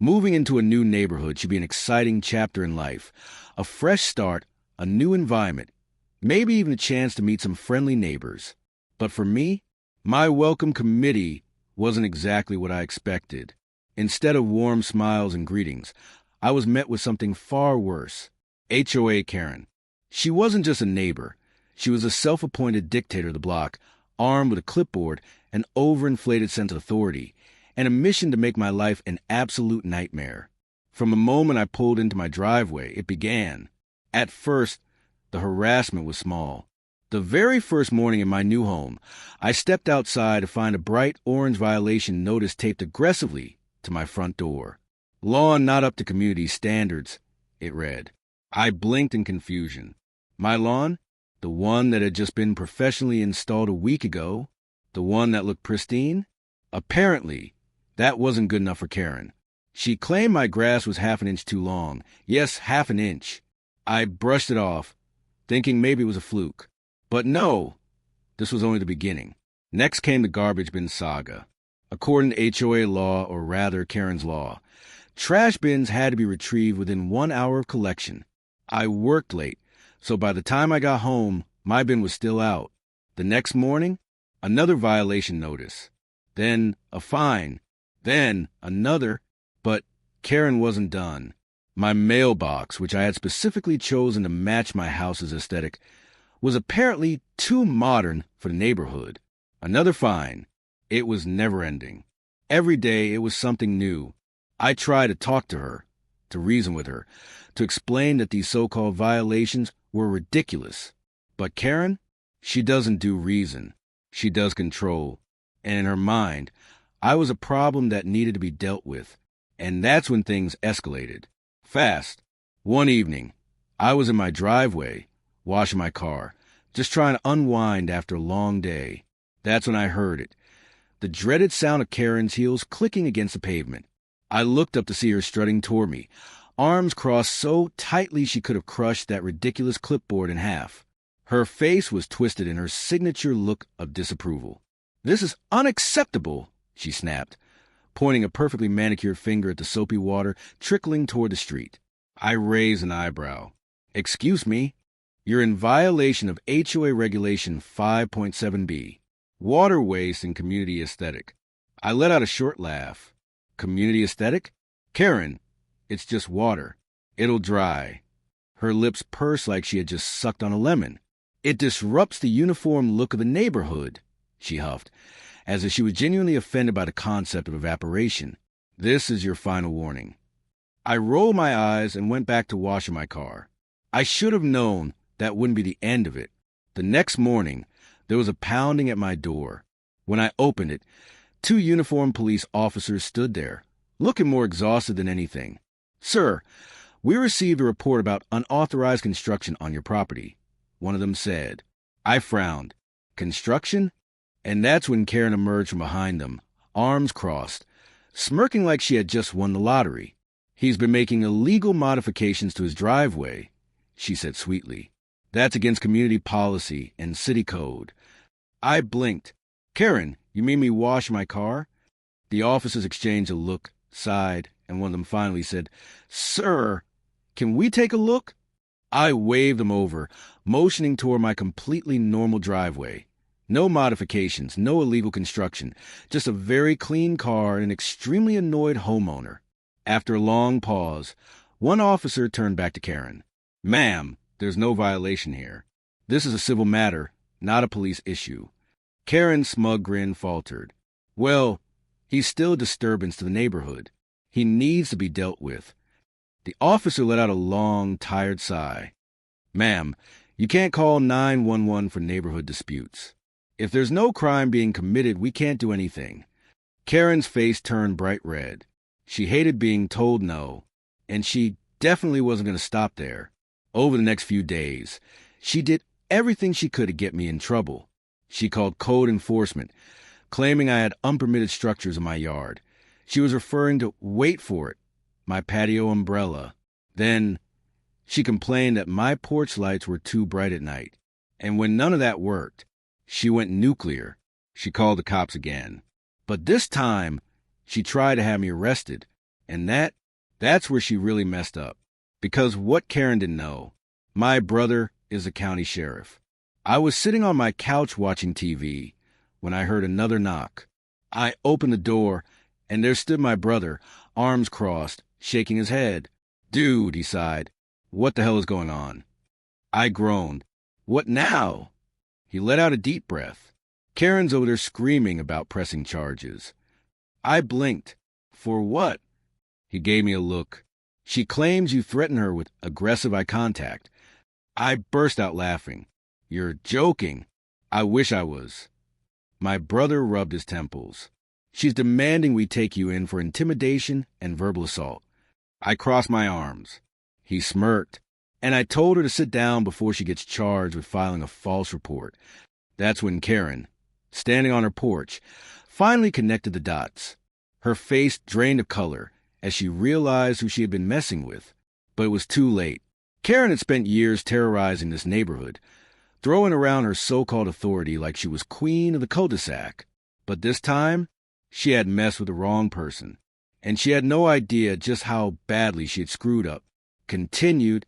Moving into a new neighborhood should be an exciting chapter in life. A fresh start, a new environment, maybe even a chance to meet some friendly neighbors. But for me, my welcome committee wasn't exactly what I expected. Instead of warm smiles and greetings, I was met with something far worse. HOA Karen. She wasn't just a neighbor. She was a self-appointed dictator of the block, armed with a clipboard, an overinflated sense of authority, and a mission to make my life an absolute nightmare. From the moment I pulled into my driveway, it began. At first, the harassment was small. The very first morning in my new home, I stepped outside to find a bright orange violation notice taped aggressively to my front door. Lawn not up to community standards, it read. I blinked in confusion. My lawn? The one that had just been professionally installed a week ago? The one that looked pristine? Apparently, that wasn't good enough for Karen. She claimed my grass was half an inch too long. Yes, half an inch. I brushed it off, thinking maybe it was a fluke. But no, this was only the beginning. Next came the garbage bin saga. According to HOA law, or rather Karen's law, trash bins had to be retrieved within 1 hour of collection. I worked late, so by the time I got home, my bin was still out. The next morning, another violation notice. Then a fine. Then another. But Karen wasn't done. My mailbox, which I had specifically chosen to match my house's aesthetic, was apparently too modern for the neighborhood. Another fine. It was never-ending. Every day it was something new. I tried to talk to her, to reason with her, to explain that these so-called violations were ridiculous. But Karen, she doesn't do reason. She does control. And in her mind, I was a problem that needed to be dealt with. And that's when things escalated. Fast. One evening, I was in my driveway, washing my car, just trying to unwind after a long day. That's when I heard it. The dreaded sound of Karen's heels clicking against the pavement. I looked up to see her strutting toward me, arms crossed so tightly she could have crushed that ridiculous clipboard in half. Her face was twisted in her signature look of disapproval. "This is unacceptable," she snapped, pointing a perfectly manicured finger at the soapy water trickling toward the street. I raised an eyebrow. "Excuse me? You're in violation of HOA Regulation 5.7b, Water Waste and Community Aesthetic." I let out a short laugh. Community aesthetic? Karen, it's just water. It'll dry. Her lips pursed like she had just sucked on a lemon. "It disrupts the uniform look of the neighborhood," she huffed, as if she was genuinely offended by the concept of evaporation. "This is your final warning." I rolled my eyes and went back to washing my car. I should have known that wouldn't be the end of it. The next morning, there was a pounding at my door. When I opened it, 2 uniformed police officers stood there, looking more exhausted than anything. "Sir, we received a report about unauthorized construction on your property," one of them said. I frowned. "Construction?" And that's when Karen emerged from behind them, arms crossed, smirking like she had just won the lottery. "He's been making illegal modifications to his driveway," she said sweetly. "That's against community policy and city code." I blinked. "Karen, you made me wash my car?" The officers exchanged a look, sighed, and one of them finally said, "Sir, can we take a look?" I waved them over, motioning toward my completely normal driveway. No modifications, no illegal construction, just a very clean car and an extremely annoyed homeowner. After a long pause, one officer turned back to Karen. "Ma'am, there's no violation here. This is a civil matter, not a police issue." Karen's smug grin faltered. "Well, he's still a disturbance to the neighborhood. He needs to be dealt with." The officer let out a long, tired sigh. "Ma'am, you can't call 911 for neighborhood disputes. If there's no crime being committed, we can't do anything." Karen's face turned bright red. She hated being told no, and she definitely wasn't going to stop there. Over the next few days, she did everything she could to get me in trouble. She called code enforcement, claiming I had unpermitted structures in my yard. She was referring to, wait for it, my patio umbrella. Then she complained that my porch lights were too bright at night. And when none of that worked, she went nuclear. She called the cops again. But this time, she tried to have me arrested, And that's where she really messed up. Because what Karen didn't know, my brother is a county sheriff. I was sitting on my couch watching TV when I heard another knock. I opened the door, and there stood my brother, arms crossed, shaking his head. "Dude," he sighed, "what the hell is going on?" I groaned. "What now?" He let out a deep breath. "Karen's over there screaming about pressing charges." I blinked. "For what?" He gave me a look. "She claims you threatened her with aggressive eye contact." I burst out laughing. "You're joking." "I wish I was." My brother rubbed his temples. "She's demanding we take you in for intimidation and verbal assault." I crossed my arms. He smirked, and I told her to sit down before she gets charged with filing a false report. That's when Karen, standing on her porch, finally connected the dots. Her face drained of color as she realized who she had been messing with. But it was too late. Karen had spent years terrorizing this neighborhood, throwing around her so-called authority like she was queen of the cul-de-sac. But this time, she had messed with the wrong person, and she had no idea just how badly she had screwed up, continued,